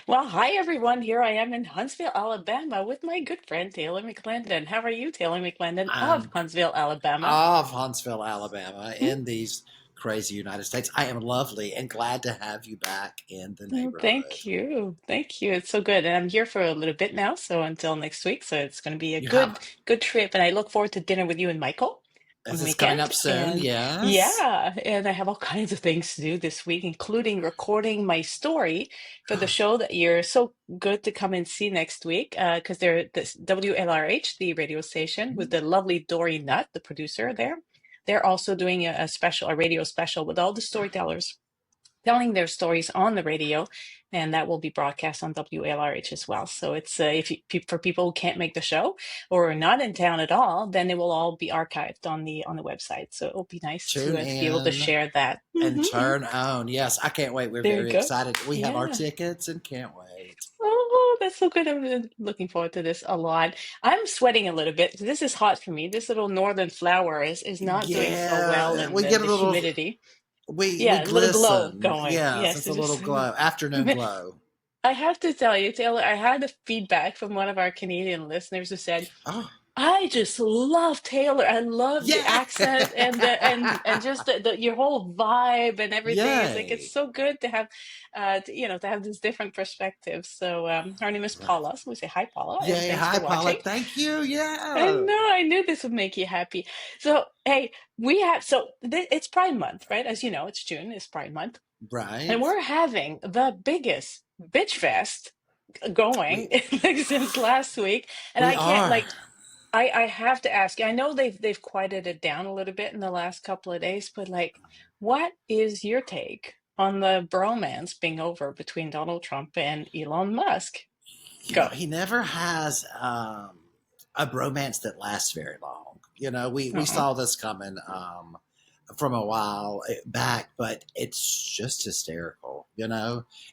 Well, hi everyone. Here I am in Huntsville, Alabama with my good friend Taylor McClendon. How are you, Taylor McClendon of I'm Huntsville, Alabama? of Huntsville, Alabama, Hmm? in these crazy United States. I am lovely and glad to have you back in the Oh, neighborhood. thank you. Thank you. It's so good. And I'm here for a little bit now, so until next week. So it's going to be a You have good trip. And I look forward to dinner with you and Michael on this the is coming weekend. up soon, And yes. yeah, and I have all kinds of things to do this week, including recording my story for the show that you're so good to come and see next week. Because they're this WLRH, the radio station, with the lovely Dory Nutt, the producer there. They're also doing a radio special with all the storytellers telling their stories on the radio, and that will be broadcast on WLRH as well. So it's if you, for people who can't make the show or are not in town at all, then it will all be archived on the website. So it will be nice Tune to be able to in share that. and Mhm. turn on. Yes, I can't wait. We're There you very go. excited. We have our Yeah. tickets and can't wait. Oh, that's so good. I'm looking forward to this a lot. I'm sweating a little bit. This is hot for me. This little northern flower is not doing so well Yeah, in we get a the little humidity. we Yeah, a little glow glisten. going. Yes, Yes, it's a it little just glow, afternoon glow. I have to tell you, Taylor, I had a feedback from one of our Canadian listeners who said, Oh, I just love Taylor. I love the yeah. accent and and just your whole vibe and everything. It's like it's Yay. so good to have to have this different perspective. So her name is Right. Paula. So we say hi, Paula, and Yay. thanks Hi, for Paula. watching. Thank you. I Yeah. know, I knew this would make you happy. So hey, we have it's Pride Month, right? As you know, it's June, it's Pride Month. And Right. we're having the biggest bitch fest going We like since last week. And we I can't are. like I have to ask you, I know they've quieted it down a little bit in the last couple of days, but like what is your take on the bromance being over between Donald Trump and Elon Musk? Go. He never has a bromance that lasts very long. We Uh-uh. saw this coming from a while back, but it's just hysterical.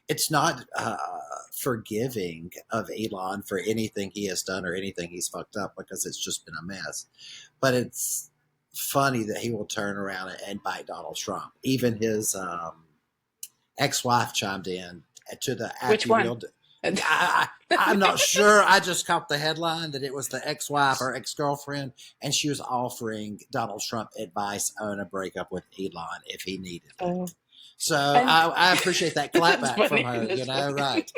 It's not forgiving of Elon for anything he has done or anything he's fucked up because it's just been a mess. But it's funny that he will turn around and bite Donald Trump. Even his ex-wife chimed in to the act Which he one? reeled. I'm not sure. I just caught the headline that it was the ex-wife or ex-girlfriend, and she was offering Donald Trump advice on a breakup with Elon if he needed Oh, it. So and I appreciate that that's clapback from funny. her. That's funny. Right?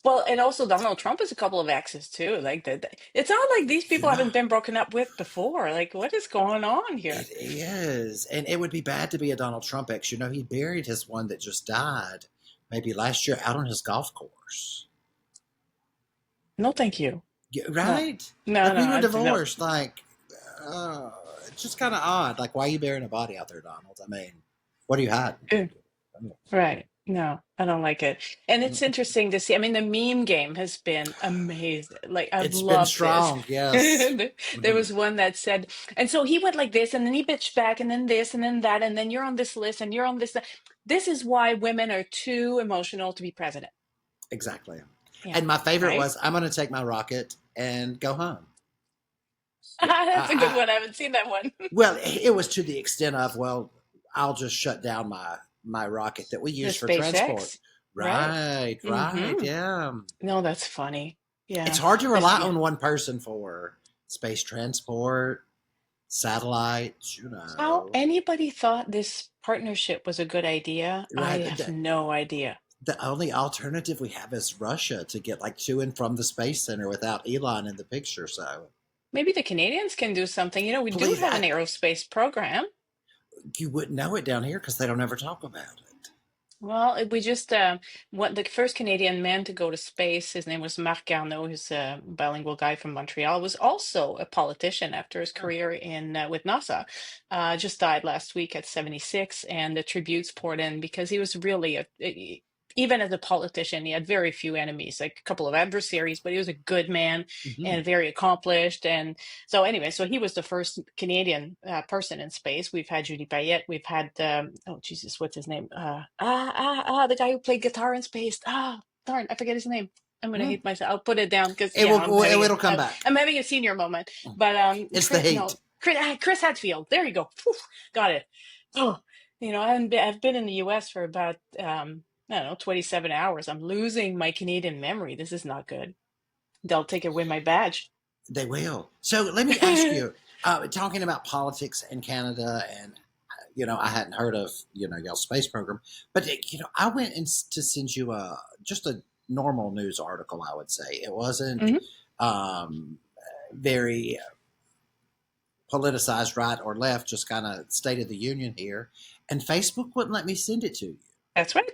Well, and also Donald Trump has a couple of exes too. Like it's not like these people Yeah, haven't been broken up with before. Like, what is going on it here? is, and it would be bad to be a Donald Trump ex. He buried his one that just died, maybe last year, out on his golf course. No, thank you. Yeah, No, right? no, Like no, we were no. divorced. It's just kind of odd. Like, why are you burying a body out there, Donald? I mean, what are you hiding? Uh, Right. No, I don't like it. And it's interesting to see. I mean, the meme game has been amazing. Like, I've It's been loved this. strong, yes. There Mhm. was one that said, and so he went like this, and then he bitched back, and then this, and then that, and then you're on this list, and you're on this. This is why women are too emotional to be president. Exactly. Yeah. And my favorite Right? was, I'm going to take my rocket and go home. That's a good I, one. I haven't seen that one. well, it was to the extent of, well, I'll just shut down my rocket that we The use for transport. SpaceX, right? Right, right, Mm-hmm. yeah. No, that's funny. It's Yeah. hard to It's rely yeah. on one person for space transport, satellites, How anybody thought this partnership was a good idea, I Right. have no idea. The only alternative we have is Russia to get like to and from the space center without Elon in the picture. So Maybe the Canadians can do something. You know, we do please, have an aerospace program. you wouldn't know it down here because they don't ever talk about it. Well, we just what the first Canadian man to go to space, his name was Marc Garneau, who's a bilingual guy from Montreal, was also a politician after his Huh. career in with NASA. Just died last week at 76, and the tributes poured in because he was really even as a politician, he had very few enemies, like a couple of adversaries, but he was a good man Hmm. and very accomplished. And so anyway, so he was the first Canadian person in space. We've had Judy Payette. We've had oh Jesus, what's his name? The guy who played guitar in space. Ah, darn, I forget his name. I'm gonna Hmm. hate myself. I'll put it down because It yeah, will. It'll come back. I'm having a senior moment. But It's the Chris, heat. no, Chris Hadfield. There you go. Phew, got it. Oh, I've been in the U.S. for about I don't know, 27 hours. I'm losing my Canadian memory. This is not good. They'll take away my badge. They will. So let me ask you, talking about politics in Canada, and I hadn't heard of y'all space program, but I went to send you a just a normal news article. I would say it wasn't Mhm. um, very politicized, right or left, just kind of State of the Union here, and Facebook wouldn't let me send it to you. That's right.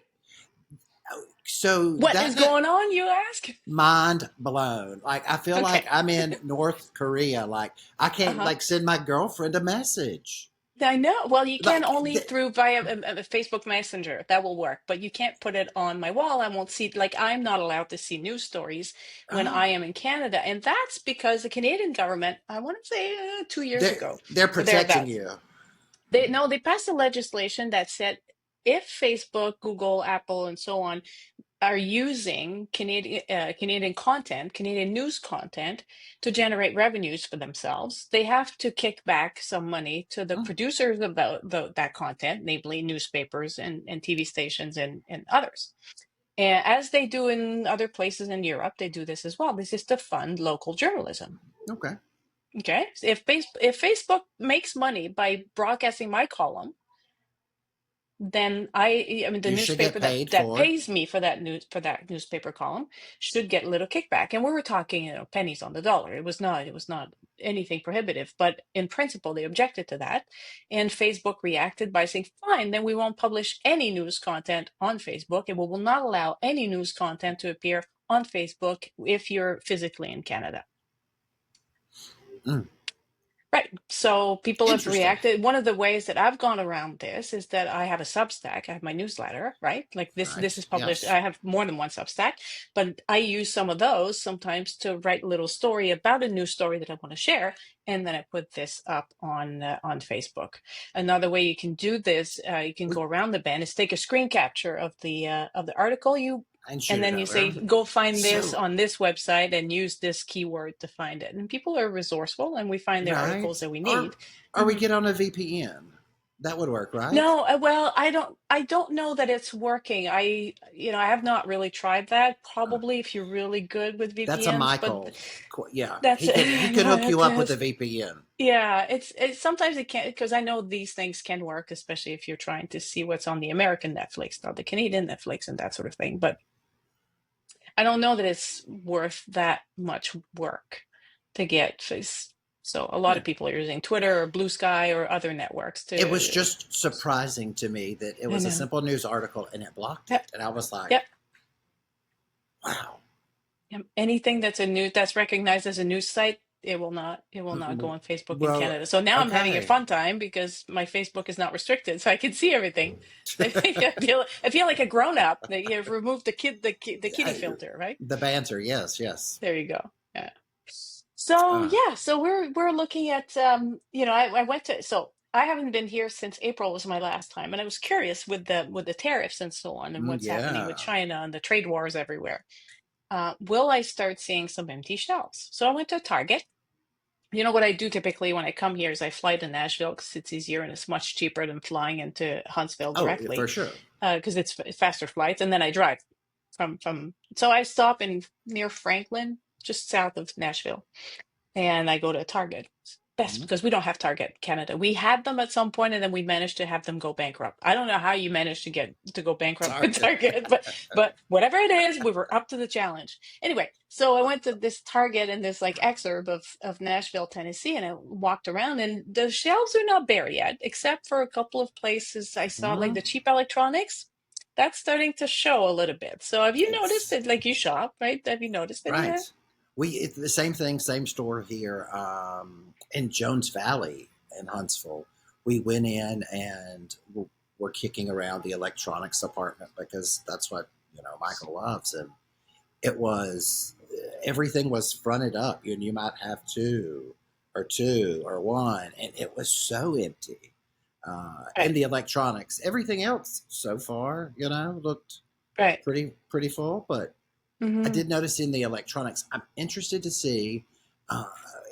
So What is that going on, you ask? mind blown. Like I feel like Okay. I'm in North Korea. Like I can't Uh-huh. like send my girlfriend a message. I know. Well, you can Like only through via Facebook Messenger. That will work, but you can't put it on my wall. I won't see, like, I'm not allowed to see news stories when I oh, am in Canada. And that's because the Canadian government, I want to say 2 years they're ago they're or protecting thereabouts, you. they no, they passed a legislation that said if Facebook, Google, Apple, and so on are using Canadian content, Canadian news content, to generate revenues for themselves, they have to kick back some money to the Mm, producers of that content, namely newspapers and TV stations and others. And as they do in other places in Europe, they do this as well. This is to fund local journalism. okay. Okay, so if Facebook makes money by broadcasting my column, then I mean the You should get newspaper paid that for it. pays me for that newspaper column should get a little kickback. And we were talking, pennies on the dollar. It was not anything prohibitive, but in principle they objected to that. And Facebook reacted by saying, fine, then we won't publish any news content on Facebook, and we will not allow any news content to appear on Facebook if you're physically in Canada. Mm, Right. So people have interesting. reacted. One of the ways that I've gone around this is that I have a Substack. I have my newsletter, right? Like this Right. is published. Yes. I have more than one Substack, but I use some of those sometimes to write a little story about a news story that I want to share, and then I put this up on Facebook. Another way you can do this, you can We go around the band, is take a screen capture of the article and and shoot it then you say, over. go find this So on this website and use this keyword to find it. And people are resourceful and we find the right. articles that we Or need. or we Mhm. get on a VPN. That would work, right? No, well, I don't know that it's working. I have not really tried that. Uh, Probably if you're really good with that's a VPNs, but Michael. Yeah, that's he could hook yeah, you it up with a is. VPN. Yeah, it's sometimes it can't, because I know these things can work, especially if you're trying to see what's on the American Netflix, not the Canadian Netflix and that sort of thing. But I don't know that it's worth that much work to get. So a lot Yeah. of people are using Twitter or Blue Sky or other networks It was to. just surprising to me that it I was a know. simple news article and it blocked Yep. it. And I was like, Yep. wow. Yep. Anything that's recognized as a news site, it will not go Mm, on Facebook in well, Canada. So now I'm having a okay. fun time because my Facebook is not restricted, so I can see everything. I feel like a grown up. That you've removed the kitty I- filter, right? the banter, yes, yes. There you go. Yeah. So Uh, yeah, so we're looking at I went to, so I haven't been here since April was my last time, and I was curious with the tariffs and so on and what's happening with yeah. China and the trade wars everywhere. Will I start seeing some empty shelves? So I went to Target. You know what I do typically when I come here is I fly to Nashville because it's easier and it's much cheaper than flying into Huntsville Oh, for directly, sure. because it's faster flights, and then I drive from. So I stop in near Franklin, just south of Nashville, and I go to Target. Best Mhm. because we don't have Target Canada. We had them at some point, and then we managed to have them go bankrupt. I don't know how you managed to go bankrupt with Target. Target, but whatever it is, we were up to the challenge. Anyway, so I went to this Target in this like exurb of Nashville, Tennessee, and I walked around, and the shelves are not bare yet, except for a couple of places I saw like Mhm. the cheap electronics. That's starting to show a little bit. So have you noticed It's it? Like you shop, right? Have you noticed right. anywhere? It's the same thing, same store here in Jones Valley in Huntsville. We went in and we're kicking around the electronics department because that's what Michael loves, and it was everything was fronted up. You might have two or one, and it was so empty. Right, And the electronics, everything else so far, looked right. pretty full, but I Hmm. did notice in the electronics. I'm interested to see uh,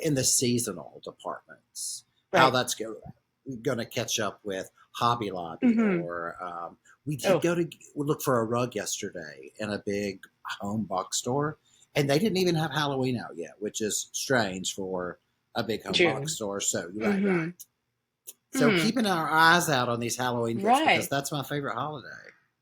in the seasonal departments how Right. that's going to catch up with Hobby Lobby Hmm. or We did Oh, go to look for a rug yesterday in a big home box store, and they didn't even have Halloween out yet, which is strange for a big home box June. store. So, right, Mm-hmm. right. So, Hmm. keeping our eyes out on these Halloween gifts because Right. that's my favorite holiday.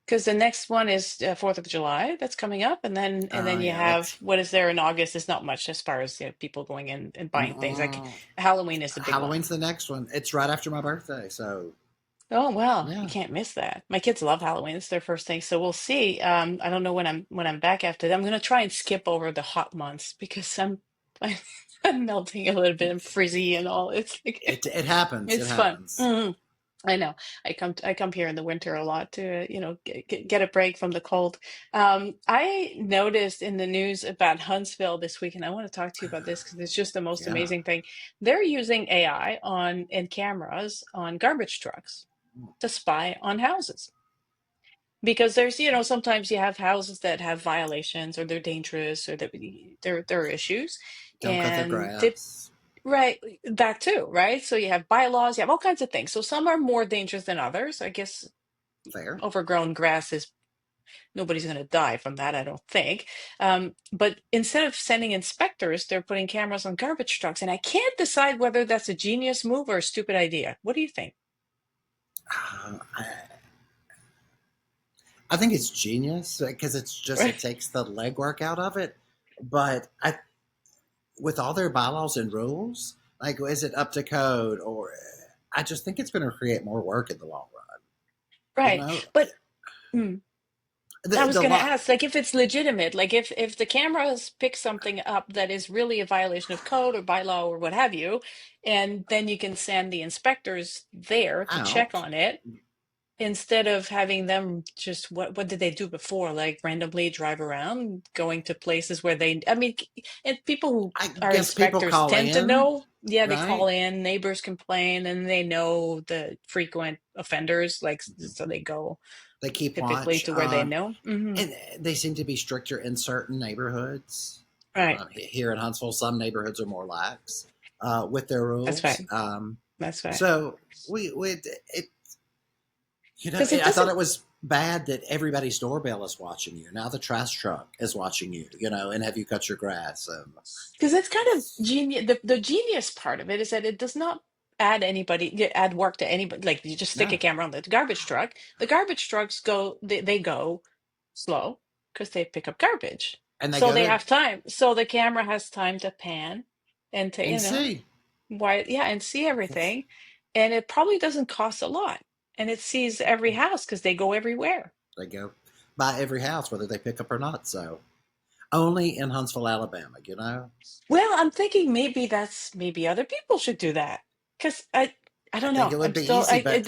Because the next one is 4th of July that's coming up, and then you Yeah, have that's what is there in August is not much as far as people going in and buying things. Like mm, Halloween is the big one. Halloween's the next one. It's right after my birthday, so Oh well, you yeah. can't miss that. My kids love Halloween. It's their first thing, so we'll see. I don't know when I'm back after that. I'm gonna try and skip over the hot months because I'm melting a little bit and frizzy and all. It's like It happens. It it's fun. happens. Mhm. I know. I come here in the winter a lot to, get a break from the cold. I noticed in the news about Huntsville this week, and I want to talk to you about this because it's just the most Yeah. amazing thing. They're using AI on and cameras on garbage trucks to spy on houses. Because there's, sometimes you have houses that have violations or they're dangerous or that there are issues. Don't cut their And grass. right, that too, right? So you have bylaws, you have all kinds of things. So some are more dangerous than others. I guess Fair. overgrown grass is nobody's going to die from that, I don't think. But instead of sending inspectors, they're putting cameras on garbage trucks. And I can't decide whether that's a genius move or a stupid idea. What do you think? I think it's genius because it takes the legwork out of it. But with all their bylaws and rules, like is it up to code or I just think it's going to create more work in the long run. You Right. know, But hmm, I was the going to law. ask, like, if it's legitimate, like if the cameras pick something up that is really a violation of code or bylaw or what have you, and then you can send the inspectors there to check Out. on it instead of having them just what did they do before, like randomly drive around going to places where and people who I are guess people inspectors call tend to in, know. Yeah, they call right? in, neighbors complain, and they know the frequent offenders, like, so they go They keep typically watch. to where they know. And they seem to be stricter in certain neighborhoods. Right. Here in Huntsville, some neighborhoods are more lax with their That's rules. right. That's right. So we it Because it I thought doesn't, it was bad that everybody's doorbell is watching you. Now the trash truck is watching you. And have you cut your grass? because it's kind of genius. The genius part of it is that it does not add work to anybody. Like you just stick a No, camera on the garbage truck. The garbage trucks they go slow because they pick up garbage. and they So go they there have time. So the camera has time to pan and to, and see. and see everything. And it probably doesn't cost a lot. And it sees every house because they go everywhere. They go by every house, whether they pick up or not. So only in Huntsville, Alabama. Well, I'm thinking maybe other people should do that because I I don't think know. it would I'm be still easy, but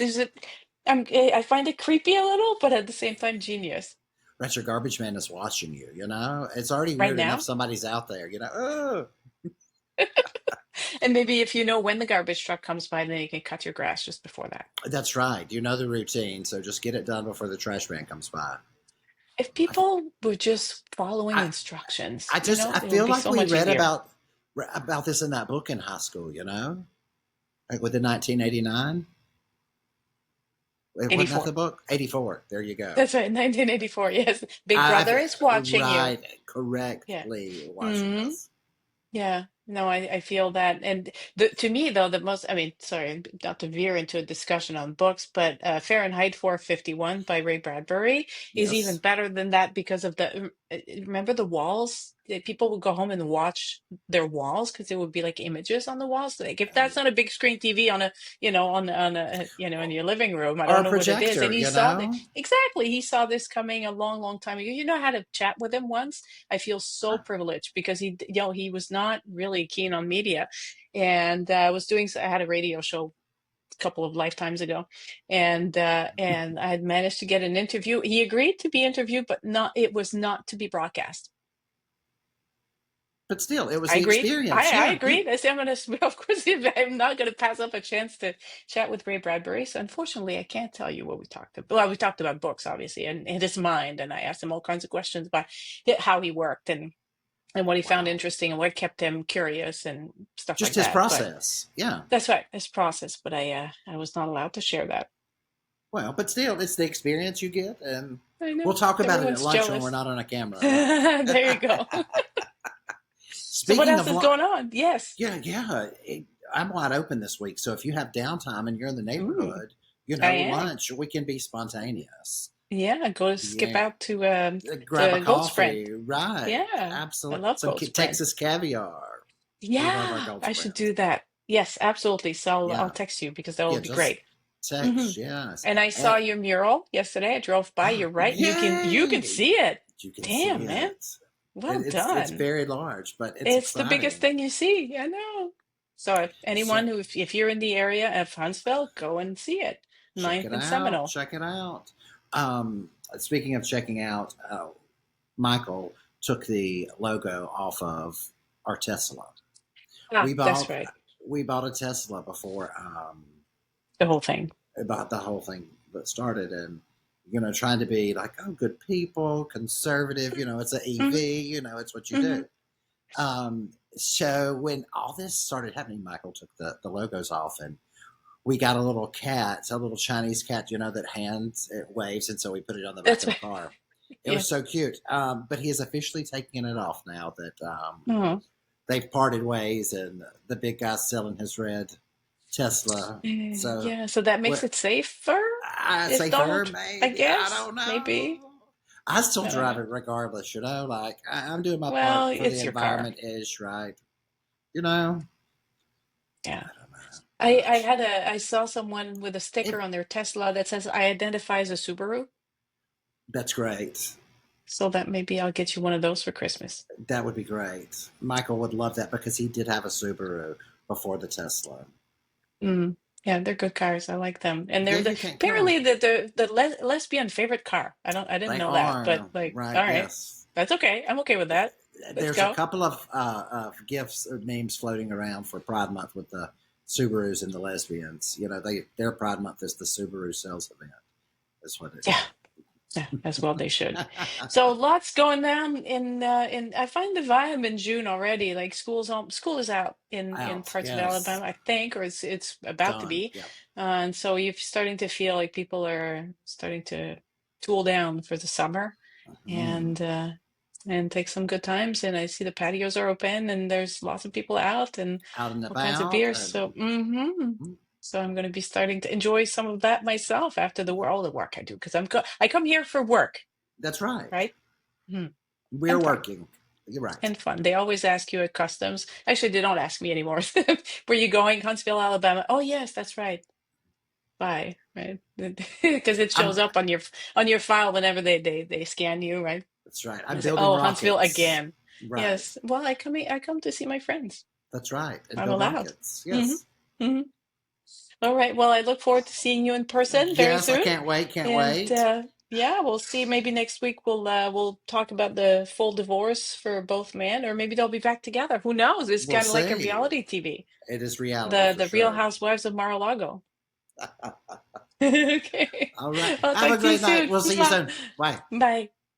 I find it creepy a little, but at the same time genius. Retro Garbage Man is watching you. It's already Right weird enough now. somebody's out there. Oh, And maybe if you know when the garbage truck comes by, then you can cut your grass just before that. that's right. You know the routine, so just get it done before the trash man comes by. If people were just following I, instructions, I it would feel be like so we much read easier. about this in that book in high school. Like with the 1989. Wasn't that the 84. book? 84. There you go. That's right, 1984. Yes. Big Brother is watching you. Right, Yeah. correctly watching Hmm. us. Yeah, no, I feel that. And to me, though, the most, I mean, sorry, not to veer into a discussion on books, but Fahrenheit 451 by Ray Bradbury is even Yes. better than that because of remember the walls? People would go home and watch their walls because there would be like images on the walls. Like if that's not a big screen TV on a, in your living room, I Or don't a know what it is. And projector. he saw this coming a long, long time ago. I had to chat with him once. I feel so privileged because he was not really keen on media, and I had a radio show a couple of lifetimes ago, and I had managed to get an interview. He agreed to be interviewed, but not it was not to be broadcast. But still, it was I the agreed. experience. I Yeah. agreed. I said, of course, I'm not going to pass up a chance to chat with Ray Bradbury. So unfortunately, I can't tell you what we talked about. Well, we talked about books, obviously, and his mind. And I asked him all kinds of questions about how he worked and what he found Wow. interesting and what kept him curious and stuff Just like his that. But process. Yeah. that's right, his process. But I was not allowed to share that. Well, but still, it's the experience you get, and I we'll know. talk about it at Everyone's lunch when we're jealous. not on a camera, right? There you go. So what Speaking else of is lunch, going on? Yes. yeah, yeah, I'm wide open this week. So if you have downtime and you're in the Ooh, neighborhood, I am. lunch, we can be spontaneous. Yeah, go skip Yeah, out grab a to Goat Sprint. coffee, right? Yeah, I Absolutely. love Some Goat Sprint. Texas caviar. We love our Yeah, Gulf I should Springs. do that. Yes, absolutely. So I'll Yeah, text you because that yeah. would be Just great. Hmm. text, yes, And I saw your mural yesterday. I drove by. You're right. You can yay! see it. You can see Damn, man. it. Well It's done. very large, but it's It's the biggest exciting. thing you see. I know. So if So anyone who, if you're in the area of Huntsville, go and see it. check Ninth it and out. Seminole. Check it out. Speaking of checking out, Michael took the logo off of our Tesla. Ah, We that's bought right. we bought a Tesla before The whole thing. about the whole thing that started, and trying to be like, oh, good people, conservative. It's an Hmm. EV. It's what you Hmm. do. So when all this started happening, Michael took the logos off, and we got a little cat, a little Chinese cat, that hands it waves, and so we put it on the back That's of the right. car. It was Yes. so cute. But he is officially taking it off now that Oh. they've parted ways, and the big guy's selling his red Tesla. So Yeah, so that makes what it safer I if say for her, I maybe I guess, don't maybe. know. I still I don't drive know. it regardless, Like I'm doing my Well, part for the it's your car. environment ish, right? You know, Yeah. I don't know, but I saw someone with a sticker it on their Tesla that says I identify as a Subaru. that's great. So that maybe I'll get you one of those for Christmas. That would be great. Michael would love that because he did have a Subaru before the Tesla. Mm. Yeah, they're good cars. I like them. And Yeah, they're you can't kill them. apparently lesbian favorite car. I didn't They know that, but are like, right. all right. Yes, That's okay. I'm okay with that. Let's there's a go. couple of gifts or memes floating around for Pride Month with the Subarus and the lesbians. Their Pride Month is the Subaru sales event. That's what it Yeah. is. Yeah, as well they should. So lots going down in I find the vibe in June already. Like school is out in Out. parts of Yes. Alabama, I think, or it's about to Done. be. Yep. And so you're starting to feel like people are starting to tool down for the summer Hmm. and take some good times. And I see the patios are open and there's lots of people out and Out and all kinds of about. beers. And So so I'm going to be starting to enjoy some of that myself after all the work I do because I come here for work, that's right. right? Mhm. We're And fun. working. You're right. And fun. They always ask you at customs. Actually, they don't ask me anymore. Where you going? Huntsville, Alabama. Oh, yes, that's right. Bye. Right? Because it I'm. shows up on your file whenever they scan you, right? That's right. I'm They say, building "Oh, Huntsville rockets. again." Right. Yes. Well, I come to see my friends. That's right. And I'm build allowed. rockets. Hmm. Yes. Hmm. All right. Well, I look forward to seeing you in person very Yes. I soon. can't wait. Can't And wait. yeah, we'll see. Maybe next week we'll talk about the full divorce for both men, or maybe they'll be back together. Who knows? It's We'll kind of like a see. reality TV, It is reality for the Real sure. Housewives of Mar-a-Lago. Okay. All right. I'll Have talk a to you great night. soon. We'll see you Mwah. soon. Bye. Bye.